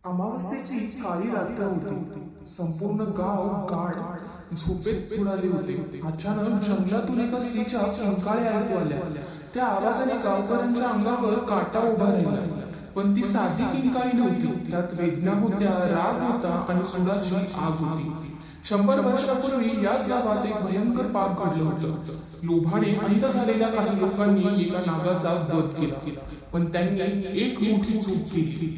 अमावस्येची काळी रात्र होती. संपूर्ण गाव गाढ झोपेत बुडाले होते. अचानक जंगलातून एका स्त्रीच्या किंकाळ्या ऐकू आल्या. त्या आवाजाने गावकऱ्यांच्या अंगावर काटा उभा राहिला. पण ती साधी किंकाळी नव्हती. त्यात वेदना होत्या, राग होता आणि सुडाची आग होती. 100 वर्षापूर्वी याच गावात एक भयंकर पाप घडलं होतं. लोभाने अंध झालेल्या काही लोकांनी एका नागाचा वध केला. पण त्यांनी एक मोठी चूक केली.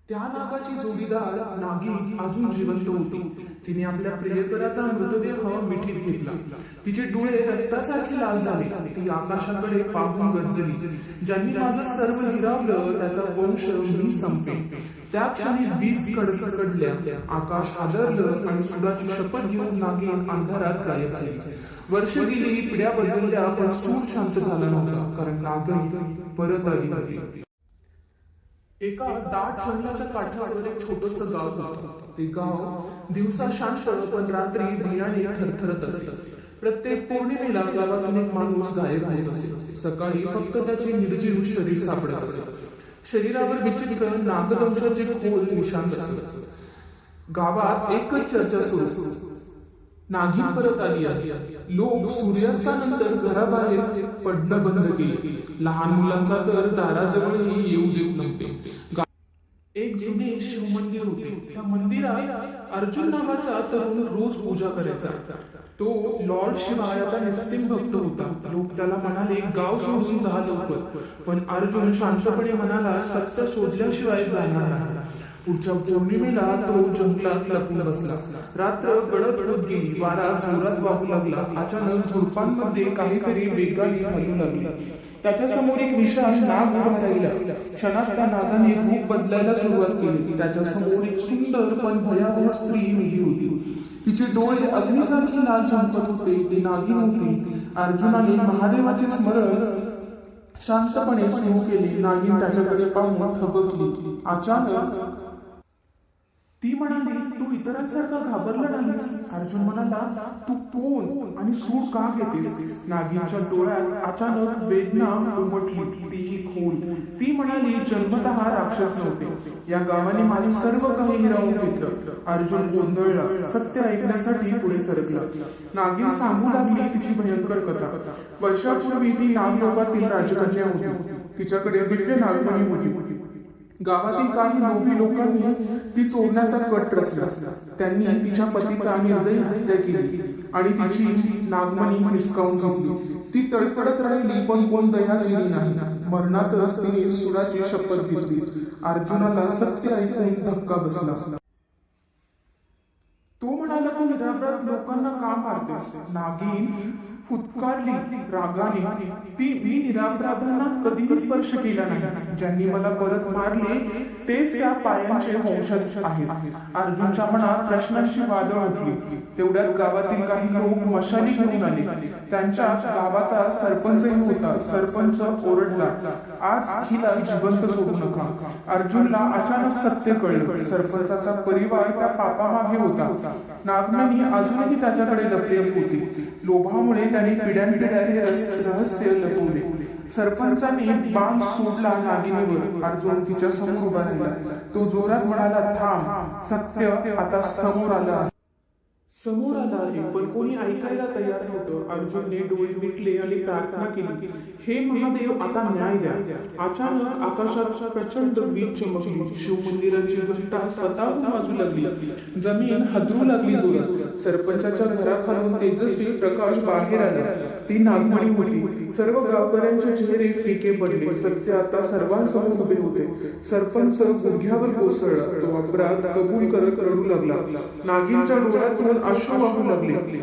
त्या नागाची जोडीदार नागिन अजून जिवंत होती. तिने आपल्या प्रियकराचा मृतदेह मिठीत घेतला. तिचे डोळे रक्तासारखे लाल झाले. ती आकाशाकडे पाहून गरजली, ज्यांनी माझं सर्व हिरावलं त्याचा वंश मी संपेन. त्या क्षणी वीज कडकडल्या. आकाश हादरलं आणि सुडाची शपथ घेऊन नागिन अंधारात गायब झाली. वर्ष गेली, पिढ्या बदलल्या, पण सूर शांत झाला नव्हता, कारण नागिन परत आली होती. एका दाट जंगलाच्या काठावर एक छोटस गाव होतं. ते गाव दिवसा शांत पण रात्री भयाने थरथरत असे. प्रत्येक पौर्णिमेला गावातून एक माणूस गायब होत असे. सकाळी फक्त त्याचे निर्जीव शरीर सापडत असे. शरीरावर विचित्र नागदंशाचे खोल निशाण असत. गावात एकच चर्चा सुरू, नागिन परत आली आहे. लोक सूर्यास्तानंतर घराबाहेर पडणं बंद केले. लहान मुलांचा तर दाराजवळही येऊ देत नव्हते. एक जुने शिव मंदिर होते. त्या मंदिरात अर्जुन नावाचा तरुण रोज पूजा करायचा. तो लॉर्ड शिवायाचा निस्सिम भक्त होता. लोक त्याला म्हणाले, गाव सोडून जा लवकर. पण अर्जुन शांतपणे म्हणाला, सत्य शोधल्याशिवाय जाणार नाही. पुढच्या पौर्णिमेला तो जंगलात लपून बसला. रात्र गडद होत गेली. वारा जोरात वाहू लागला. अचानक झुडपांमध्ये काहीतरी वेगाने हलू लागले. त्याच्या समोर एक विशाल नाग उभा राहिला. क्षणात त्या नागाने रूप बदलायला सुरुवात केली. त्याच्या समोर एक सुंदर पण भयावह स्त्री उभी होती. तिचे डोळे अग्नीसारखे लाल चमकत होते. ती नागिन होती. अर्जुनाने महादेवाचे स्मरण शांतपणे सुरू केले. नागिन त्याच्याकडे पाहून थबकली. अचानक ती म्हणाली, तू इतरांसारखा घाबरला नाहीस. अर्जुन म्हणाला, तू कोण आणि सूड का घेतेस? नागिनच्या डोळ्यात अचानक वेदना उमटली, तीही खोल. ती म्हणाली, जन्मतः राक्षस नव्हते. या गावाने माझे सर्व काही हिरावून घेतलं. अर्जुन गोंधळला. सत्य ऐकण्यासाठी पुढे सरकला. नागिन सांगू लागली तिची भयंकर कथा. वर्षापूर्वी ती नागलोकातील राजकन्या होती. तिच्याकडे दिव्य नागमणी होती. गावातील काही लोभी लोकांनी ती चोरण्याचा कट रचला. त्यांनी तिच्या पतीचा निर्दयी हत्या केली आणि तिची नागमणी हिसकावून घेतली. ती तडफडत राहिली, पण कोण दया केली नाही. मरणातच तिने सुडाची शपथ घेतली. अर्जुनाला सत्य ऐकून धक्का बसला. तो म्हणाला, तू निरापराध लोकांना का मारतेस? नागिन फुटकारली रागाने, मी निरापराधांना कधीही स्पर्श केला नाही. ज्यांनी मला परत मारले तेच त्या पायांचे वंशज आहेत. अर्जुनच्या मनात प्रश्नांची वादळ उठली. तेवढ्यात गावातील काही लोक मशाली घेऊन आले. त्यांच्या गावाचा सरपंचही होता. सरपंच ओरडला, आज हिला जिवंत सोडू नका. अर्जुनला अचानक सत्य कळलं. सरपंचाचा परिवार त्या पापामागे होता. नागमणी अजूनही त्याच्याकडे लपलेली होती. लोभामुळे त्याने पिढ्यानपिढ्या हे रहस्य लपवले. सरपंचाने बाण सोडला नागिनीवर. अर्जुन तिच्या समोर उभा राहिला. तो जोरात म्हणाला, थांब, सत्य आता समोर आला आहे. पण कोणी ऐकायला तयार नव्हतं. अर्जुनने डोळे मिटले आणि प्रार्थना केली, हे महादेव, आता न्याय द्या. अचानक आकाशात प्रचंड वीज चमकली. शिवमंदिराची घंटा स्वतःहून वाजू लागली. जमीन हादरू लागली जोरात. सरपंचाच्या घराखालून तेजस्वी प्रकाश बाहेर आला. ती नागमणी होती. सर्व गावकऱ्यांचे चेहरे फिके पडले. सत्य आता सर्वांसमोर उभे होते. सरपंच गुडघ्यावर कोसळला. तो अपराध कबूल करत रडू लागला. नागिनच्या डोळ्यातून अश्रू वाहू लागले.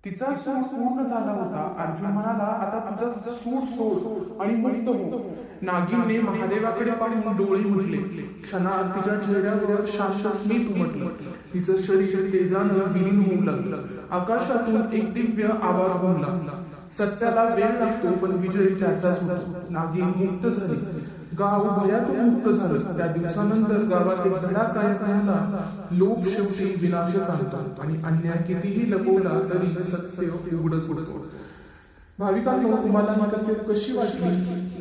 तिचा सूड पूर्ण झाला होता. अर्जुन म्हणाला, आता तुझा सूड सोड आणि मुक्त हो. नागिनने महादेवाकडे पाहून डोळे मिटले. क्षणात तिच्या चेहऱ्यावर शांत स्मित उमटलं. तिचं शरीर तेजानं विलीन होऊ लागलं. आकाशातून एक दिव्य आवाज घुमला, सत्याला वेळ लागतो पण विजय त्याचाच होतो. नागिन मुक्त झाली. गाव भयातून मुक्त झालं. त्या दिवसानंतर गावात एक धडाका झाला. लोक शेवटी विनाशच आणतात आणि अन्याय कितीही लपवला तरी सत्य उघडच होतं. भाविकांनो, तुम्हाला ही कथा कशी वाटली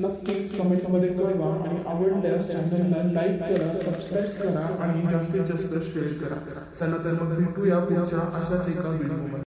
नक्कीच कमेंटमध्ये कळवा आणि आवडल्यास चॅनलला लाईक करा, सबस्क्राईब करा आणि जास्तीत जास्त शेअर करा. चला तर मग भेटूया पुढच्या अशाच एका व्हिडिओमध्ये.